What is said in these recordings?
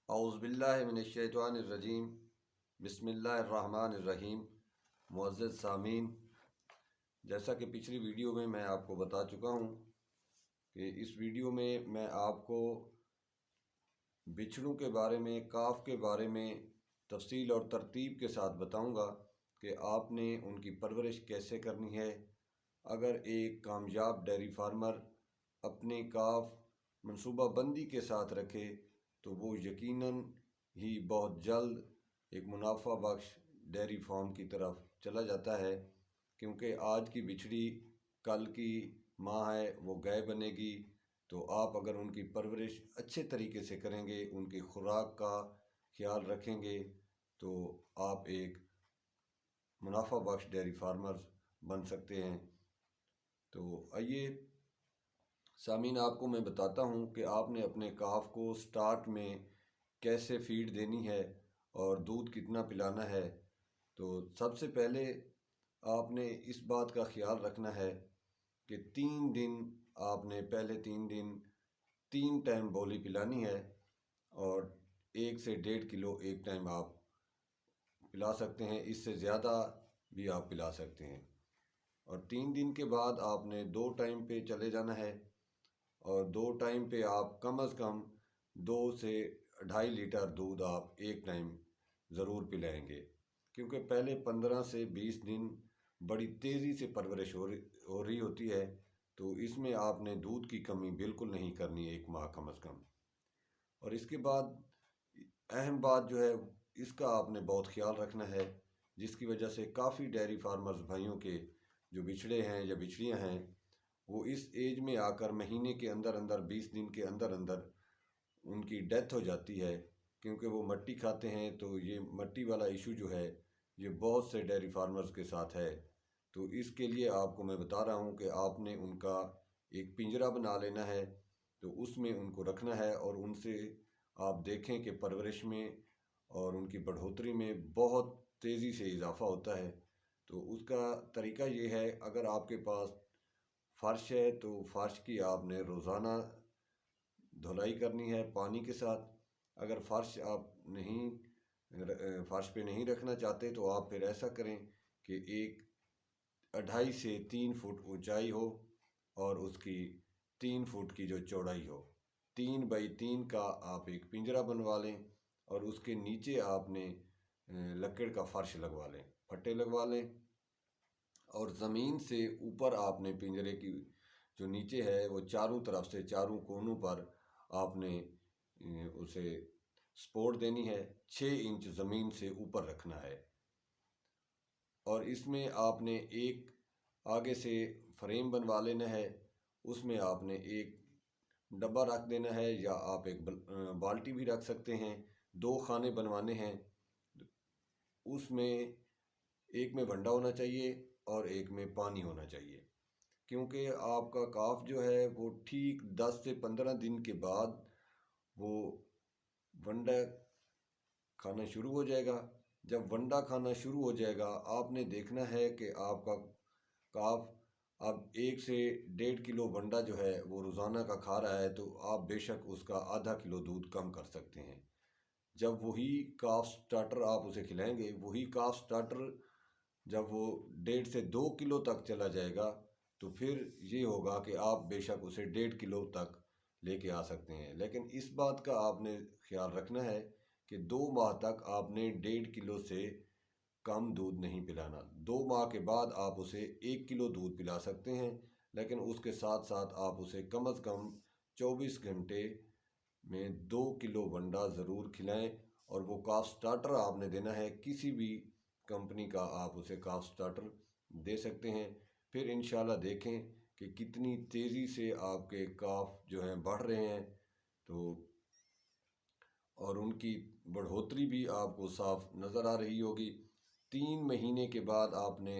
اعوذ باللہ من الشیطان الرجیم، بسم اللہ الرحمن الرحیم۔ معزز سامعین، جیسا کہ پچھلی ویڈیو میں آپ کو بتا چکا ہوں کہ اس ویڈیو میں آپ کو بچھڑوں کے بارے میں، کاف کے بارے میں تفصیل اور ترتیب کے ساتھ بتاؤں گا کہ آپ نے ان کی پرورش کیسے کرنی ہے۔ اگر ایک کامیاب ڈیری فارمر اپنے کاف منصوبہ بندی کے ساتھ رکھے تو وہ یقیناً ہی بہت جلد ایک منافع بخش ڈیری فارم کی طرف چلا جاتا ہے، کیونکہ آج کی بچھڑی کل کی ماں ہے، وہ گائے بنے گی۔ تو آپ اگر ان کی پرورش اچھے طریقے سے کریں گے، ان کی خوراک کا خیال رکھیں گے، تو آپ ایک منافع بخش ڈیری فارمر بن سکتے ہیں۔ تو آئیے سامعین، آپ کو میں بتاتا ہوں کہ آپ نے اپنے کاف کو سٹارٹ میں کیسے فیڈ دینی ہے اور دودھ کتنا پلانا ہے۔ تو سب سے پہلے آپ نے اس بات کا خیال رکھنا ہے کہ 3 دن آپ نے پہلے 3 دن 3 ٹائم بولی پلانی ہے، اور 1 سے 1.5 کلو ایک ٹائم آپ پلا سکتے ہیں، اس سے زیادہ بھی آپ پلا سکتے ہیں۔ اور 3 دن کے بعد آپ نے 2 ٹائم پہ چلے جانا ہے، اور 2 ٹائم پہ آپ کم از کم 2 سے 2.5 لیٹر دودھ آپ ایک ٹائم ضرور پلائیں گے، کیونکہ پہلے 15 سے 20 دن بڑی تیزی سے پرورش ہو رہی ہوتی ہے، تو اس میں آپ نے دودھ کی کمی بالکل نہیں کرنی، 1 ماہ کم از کم۔ اور اس کے بعد اہم بات جو ہے، اس کا آپ نے بہت خیال رکھنا ہے، جس کی وجہ سے کافی ڈیری فارمرز بھائیوں کے جو بچھڑے ہیں یا بچڑیاں ہیں، وہ اس ایج میں آ کر مہینے کے اندر اندر 20 دن کے اندر اندر ان کی ڈیتھ ہو جاتی ہے، کیونکہ وہ مٹی کھاتے ہیں۔ تو یہ مٹی والا ایشو جو ہے، یہ بہت سے ڈیری فارمرز کے ساتھ ہے۔ تو اس کے لیے آپ کو میں بتا رہا ہوں کہ آپ نے ان کا ایک پنجرا بنا لینا ہے، تو اس میں ان کو رکھنا ہے، اور ان سے آپ دیکھیں کہ پرورش میں اور ان کی بڑھوتری میں بہت تیزی سے اضافہ ہوتا ہے۔ تو اس کا طریقہ یہ ہے، اگر آپ کے پاس فرش ہے تو فرش کی آپ نے روزانہ دھلائی کرنی ہے پانی کے ساتھ۔ اگر فرش پہ نہیں رکھنا چاہتے تو آپ پھر ایسا کریں کہ 2.5 سے 3 فٹ اونچائی ہو، اور اس کی 3 فٹ کی جو چوڑائی ہو، 3 بائی 3 کا آپ ایک پنجرا بنوا لیں، اور اس کے نیچے آپ نے لکڑ کا فرش لگوا لیں، پھٹے لگوا لیں، اور زمین سے اوپر آپ نے پنجرے کی جو نیچے ہے وہ چاروں طرف سے، چاروں کونوں پر آپ نے اسے سپورٹ دینی ہے، 6 انچ زمین سے اوپر رکھنا ہے۔ اور اس میں آپ نے ایک آگے سے فریم بنوا لینا ہے، اس میں آپ نے ایک ڈبہ رکھ دینا ہے، یا آپ ایک بالٹی بھی رکھ سکتے ہیں۔ 2 خانے بنوانے ہیں، اس میں ایک میں ونڈا ہونا چاہیے اور ایک میں پانی ہونا چاہیے، کیونکہ آپ کا کاف جو ہے وہ ٹھیک 10 سے 15 دن کے بعد وہ ونڈا کھانا شروع ہو جائے گا۔ جب ونڈا کھانا شروع ہو جائے گا، آپ نے دیکھنا ہے کہ آپ کا کاف اب 1 سے 1.5 کلو ونڈا جو ہے وہ روزانہ کا کھا رہا ہے، تو آپ بے شک اس کا ½ کلو دودھ کم کر سکتے ہیں۔ جب وہی کاف سٹارٹر آپ اسے کھلائیں گے، وہی کاف سٹارٹر جب وہ 1.5 سے 2 کلو تک چلا جائے گا، تو پھر یہ ہوگا کہ آپ بے شک اسے 1.5 کلو تک لے کے آ سکتے ہیں۔ لیکن اس بات کا آپ نے خیال رکھنا ہے کہ 2 ماہ تک آپ نے 1.5 کلو سے کم دودھ نہیں پلانا۔ 2 ماہ کے بعد آپ اسے 1 کلو دودھ پلا سکتے ہیں، لیکن اس کے ساتھ ساتھ آپ اسے کم از کم 24 گھنٹے میں 2 کلو ونڈا ضرور کھلائیں، اور وہ کاف سٹارٹر آپ نے دینا ہے، کسی بھی کمپنی کا آپ اسے کاف سٹارٹر دے سکتے ہیں۔ پھر انشاءاللہ دیکھیں کہ کتنی تیزی سے آپ کے کاف جو ہیں بڑھ رہے ہیں، تو اور ان کی بڑھوتری بھی آپ کو صاف نظر آ رہی ہوگی۔ 3 مہینے کے بعد آپ نے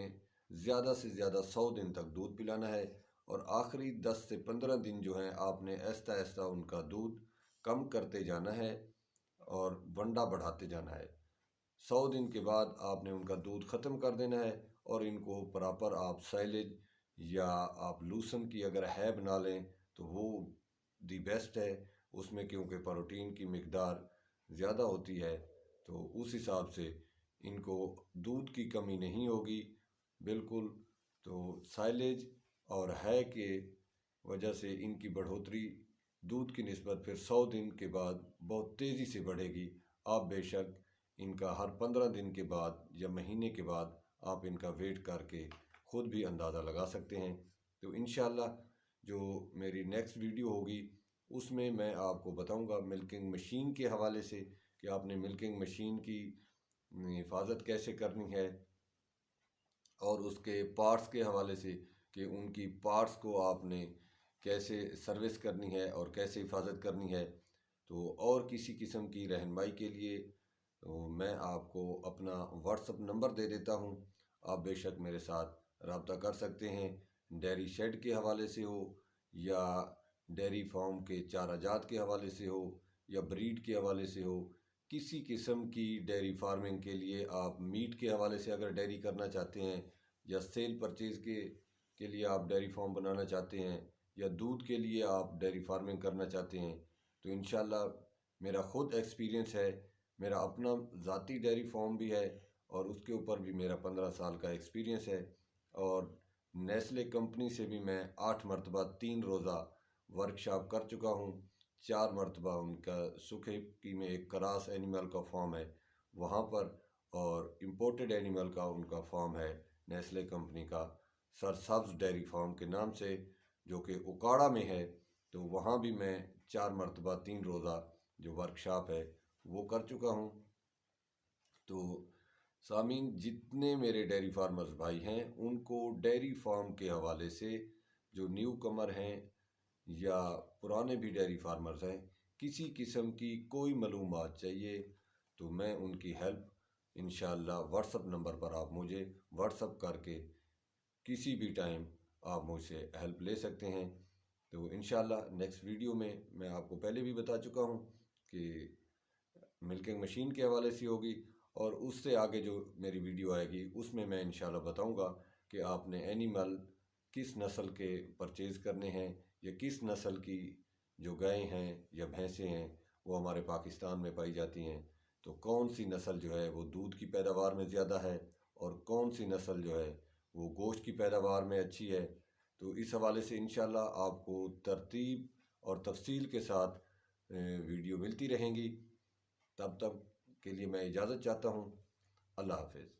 زیادہ سے زیادہ 100 دن تک دودھ پلانا ہے، اور آخری 10 سے 15 دن جو ہیں آپ نے آہستہ آہستہ ان کا دودھ کم کرتے جانا ہے اور ونڈا بڑھاتے جانا ہے۔ 100 دن کے بعد آپ نے ان کا دودھ ختم کر دینا ہے، اور ان کو پراپر آپ سائلیج یا آپ لوسن کی اگر ہے بنا لیں تو وہ دی بیسٹ ہے، اس میں کیونکہ پروٹین کی مقدار زیادہ ہوتی ہے تو اس حساب سے ان کو دودھ کی کمی نہیں ہوگی بالکل۔ تو سائلیج اور ہے کے وجہ سے ان کی بڑھوتری دودھ کی نسبت پھر 100 دن کے بعد بہت تیزی سے بڑھے گی۔ آپ بے شک ان کا ہر 15 دن کے بعد یا مہینے کے بعد آپ ان کا ویٹ کر کے خود بھی اندازہ لگا سکتے ہیں۔ تو انشاءاللہ جو میری نیکسٹ ویڈیو ہوگی اس میں آپ کو بتاؤں گا ملکنگ مشین کے حوالے سے کہ آپ نے ملکنگ مشین کی حفاظت کیسے کرنی ہے، اور اس کے پارٹس کے حوالے سے کہ ان کی پارٹس کو آپ نے کیسے سروس کرنی ہے اور کیسے حفاظت کرنی ہے۔ تو اور کسی قسم کی رہنمائی کے لیے میں آپ کو اپنا واٹس اپ نمبر دے دیتا ہوں، آپ بے شک میرے ساتھ رابطہ کر سکتے ہیں۔ ڈیری شیڈ کے حوالے سے ہو یا ڈیری فارم کے چارہ جات کے حوالے سے ہو یا بریڈ کے حوالے سے ہو، کسی قسم کی ڈیری فارمنگ کے لیے آپ میٹ کے حوالے سے اگر ڈیری کرنا چاہتے ہیں یا سیل پرچیز کے لیے آپ ڈیری فارم بنانا چاہتے ہیں یا دودھ کے لیے آپ ڈیری فارمنگ کرنا چاہتے ہیں، تو انشاءاللہ میرا خود ایکسپیرینس ہے، میرا اپنا ذاتی ڈیری فارم بھی ہے اور اس کے اوپر بھی میرا 15 سال کا ایکسپیرینس ہے۔ اور نیسلے کمپنی سے بھی میں 8 مرتبہ 3 روزہ ورکشاپ کر چکا ہوں۔ 4 مرتبہ ان کا سکھیپکی میں ایک کراس اینیمل کا فارم ہے وہاں پر، اور امپورٹڈ اینیمل کا ان کا فارم ہے نیسلے کمپنی کا سرسبز ڈیری فارم کے نام سے، جو کہ اکاڑا میں ہے۔ تو وہاں بھی میں 4 مرتبہ 3 روزہ جو ورکشاپ ہے وہ کر چکا ہوں۔ تو سامعین، جتنے میرے ڈیری فارمرز بھائی ہیں ان کو ڈیری فارم کے حوالے سے جو نیو کمر ہیں یا پرانے بھی ڈیری فارمرز ہیں، کسی قسم کی کوئی معلومات چاہیے تو میں ان کی ہیلپ انشاءاللہ واٹس اپ نمبر پر آپ مجھے واٹس اپ کر کے کسی بھی ٹائم آپ مجھ سے ہیلپ لے سکتے ہیں۔ تو انشاءاللہ نیکسٹ ویڈیو میں آپ کو پہلے بھی بتا چکا ہوں کہ ملکنگ مشین کے حوالے سے ہوگی، اور اس سے آگے جو میری ویڈیو آئے گی اس میں انشاءاللہ بتاؤں گا کہ آپ نے اینیمل کس نسل کے پرچیز کرنے ہیں یا کس نسل کی جو گائے ہیں یا بھینسیں ہیں وہ ہمارے پاکستان میں پائی جاتی ہیں، تو کون سی نسل جو ہے وہ دودھ کی پیداوار میں زیادہ ہے اور کون سی نسل جو ہے وہ گوشت کی پیداوار میں اچھی ہے۔ تو اس حوالے سے انشاءاللہ آپ کو ترتیب اور تفصیل کے ساتھ ویڈیو ملتی رہیں گی۔ تب تک کے لیے میں اجازت چاہتا ہوں۔ اللہ حافظ۔